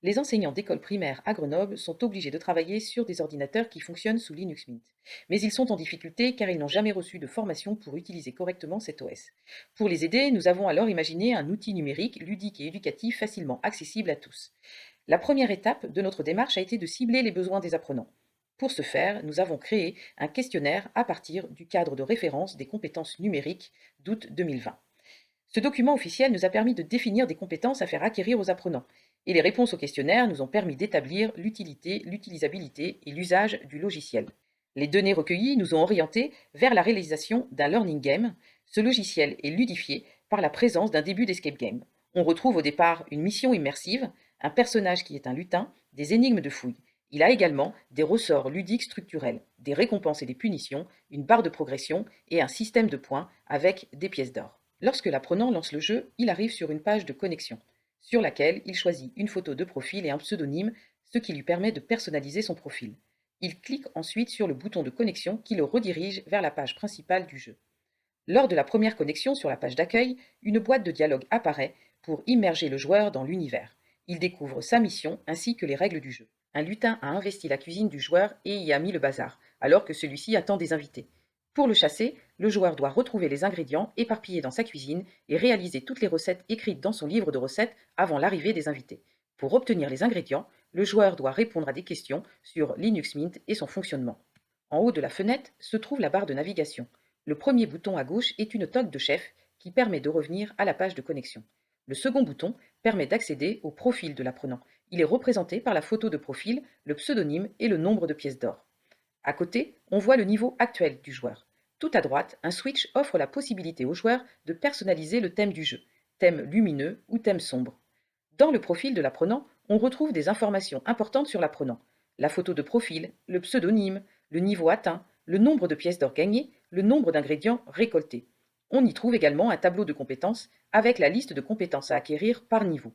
Les enseignants d'école primaire à Grenoble sont obligés de travailler sur des ordinateurs qui fonctionnent sous Linux Mint. Mais ils sont en difficulté car ils n'ont jamais reçu de formation pour utiliser correctement cet OS. Pour les aider, nous avons alors imaginé un outil numérique ludique et éducatif facilement accessible à tous. La première étape de notre démarche a été de cibler les besoins des apprenants. Pour ce faire, nous avons créé un questionnaire à partir du cadre de référence des compétences numériques d'août 2020. Ce document officiel nous a permis de définir des compétences à faire acquérir aux apprenants, et les réponses au questionnaire nous ont permis d'établir l'utilité, l'utilisabilité et l'usage du logiciel. Les données recueillies nous ont orientés vers la réalisation d'un learning game. Ce logiciel est ludifié par la présence d'un début d'escape game. On retrouve au départ une mission immersive, un personnage qui est un lutin, des énigmes de fouille. Il a également des ressorts ludiques structurels, des récompenses et des punitions, une barre de progression et un système de points avec des pièces d'or. Lorsque l'apprenant lance le jeu, il arrive sur une page de connexion, sur laquelle il choisit une photo de profil et un pseudonyme, ce qui lui permet de personnaliser son profil. Il clique ensuite sur le bouton de connexion qui le redirige vers la page principale du jeu. Lors de la première connexion sur la page d'accueil, une boîte de dialogue apparaît pour immerger le joueur dans l'univers. Il découvre sa mission ainsi que les règles du jeu. Un lutin a investi la cuisine du joueur et y a mis le bazar, alors que celui-ci attend des invités. Pour le chasser, le joueur doit retrouver les ingrédients éparpillés dans sa cuisine et réaliser toutes les recettes écrites dans son livre de recettes avant l'arrivée des invités. Pour obtenir les ingrédients, le joueur doit répondre à des questions sur Linux Mint et son fonctionnement. En haut de la fenêtre se trouve la barre de navigation. Le premier bouton à gauche est une toque de chef qui permet de revenir à la page de connexion. Le second bouton permet d'accéder au profil de l'apprenant. Il est représenté par la photo de profil, le pseudonyme et le nombre de pièces d'or. À côté, on voit le niveau actuel du joueur. Tout à droite, un switch offre la possibilité au joueur de personnaliser le thème du jeu, thème lumineux ou thème sombre. Dans le profil de l'apprenant, on retrouve des informations importantes sur l'apprenant. La photo de profil, le pseudonyme, le niveau atteint, le nombre de pièces d'or gagnées, le nombre d'ingrédients récoltés. On y trouve également un tableau de compétences avec la liste de compétences à acquérir par niveau.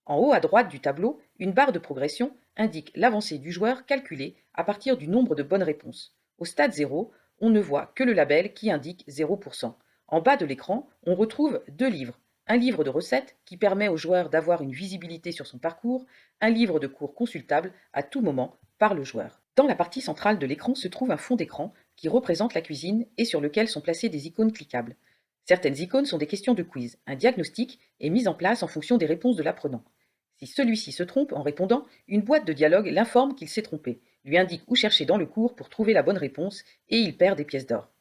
En haut à droite du tableau, une barre de progression indique l'avancée du joueur calculée à partir du nombre de bonnes réponses. Au stade 0, on ne voit que le label qui indique 0%. En bas de l'écran, on retrouve deux livres. Un livre de recettes qui permet au joueur d'avoir une visibilité sur son parcours, un livre de cours consultable à tout moment par le joueur. Dans la partie centrale de l'écran se trouve un fond d'écran qui représente la cuisine et sur lequel sont placées des icônes cliquables. Certaines icônes sont des questions de quiz. Un diagnostic est mis en place en fonction des réponses de l'apprenant. Si celui-ci se trompe en répondant, une boîte de dialogue l'informe qu'il s'est trompé, lui indique où chercher dans le cours pour trouver la bonne réponse et il perd des pièces d'or.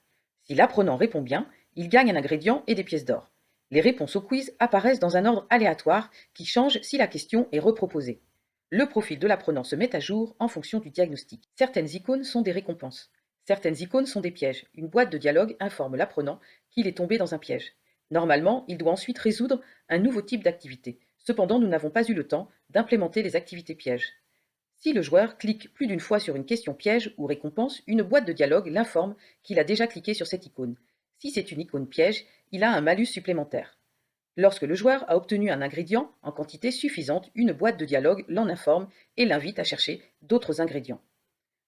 Si l'apprenant répond bien, il gagne un ingrédient et des pièces d'or. Les réponses au quiz apparaissent dans un ordre aléatoire qui change si la question est reproposée. Le profil de l'apprenant se met à jour en fonction du diagnostic. Certaines icônes sont des récompenses. Certaines icônes sont des pièges. Une boîte de dialogue informe l'apprenant qu'il est tombé dans un piège. Normalement, il doit ensuite résoudre un nouveau type d'activité. Cependant, nous n'avons pas eu le temps d'implémenter les activités pièges. Si le joueur clique plus d'une fois sur une question piège ou récompense, une boîte de dialogue l'informe qu'il a déjà cliqué sur cette icône. Si c'est une icône piège, il a un malus supplémentaire. Lorsque le joueur a obtenu un ingrédient en quantité suffisante, une boîte de dialogue l'en informe et l'invite à chercher d'autres ingrédients.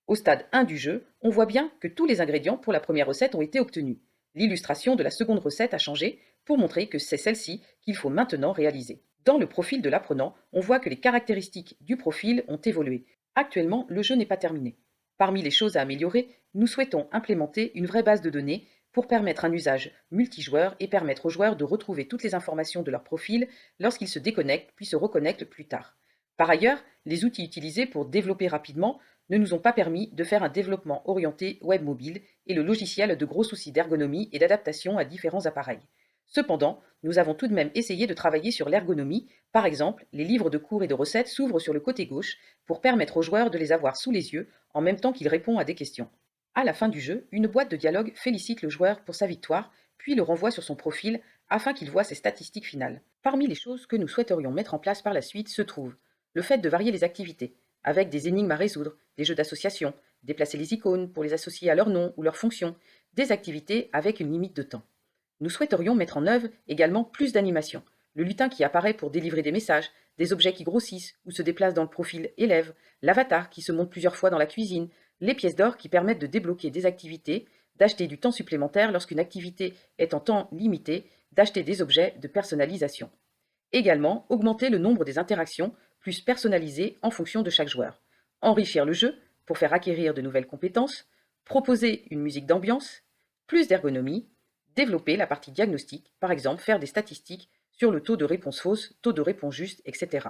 Au stade 1 du jeu, on voit bien que tous les ingrédients pour la première recette ont été obtenus. L'illustration de la seconde recette a changé pour montrer que c'est celle-ci qu'il faut maintenant réaliser. Dans le profil de l'apprenant, on voit que les caractéristiques du profil ont évolué. Actuellement, le jeu n'est pas terminé. Parmi les choses à améliorer, nous souhaitons implémenter une vraie base de données pour permettre un usage multijoueur et permettre aux joueurs de retrouver toutes les informations de leur profil lorsqu'ils se déconnectent puis se reconnectent plus tard. Par ailleurs, les outils utilisés pour développer rapidement ne nous ont pas permis de faire un développement orienté web mobile et le logiciel a de gros soucis d'ergonomie et d'adaptation à différents appareils. Cependant, nous avons tout de même essayé de travailler sur l'ergonomie. Par exemple, les livres de cours et de recettes s'ouvrent sur le côté gauche pour permettre aux joueurs de les avoir sous les yeux en même temps qu'ils répondent à des questions. À la fin du jeu, une boîte de dialogue félicite le joueur pour sa victoire, puis le renvoie sur son profil afin qu'il voit ses statistiques finales. Parmi les choses que nous souhaiterions mettre en place par la suite se trouve le fait de varier les activités, avec des énigmes à résoudre, des jeux d'association, déplacer les icônes pour les associer à leur nom ou leur fonction, des activités avec une limite de temps. Nous souhaiterions mettre en œuvre également plus d'animations. Le lutin qui apparaît pour délivrer des messages, des objets qui grossissent ou se déplacent dans le profil élève, l'avatar qui se monte plusieurs fois dans la cuisine, les pièces d'or qui permettent de débloquer des activités, d'acheter du temps supplémentaire lorsqu'une activité est en temps limité, d'acheter des objets de personnalisation. Également, augmenter le nombre des interactions plus personnalisé en fonction de chaque joueur. Enrichir le jeu pour faire acquérir de nouvelles compétences, proposer une musique d'ambiance, plus d'ergonomie, développer la partie diagnostic, par exemple faire des statistiques sur le taux de réponse fausse, taux de réponse juste, etc.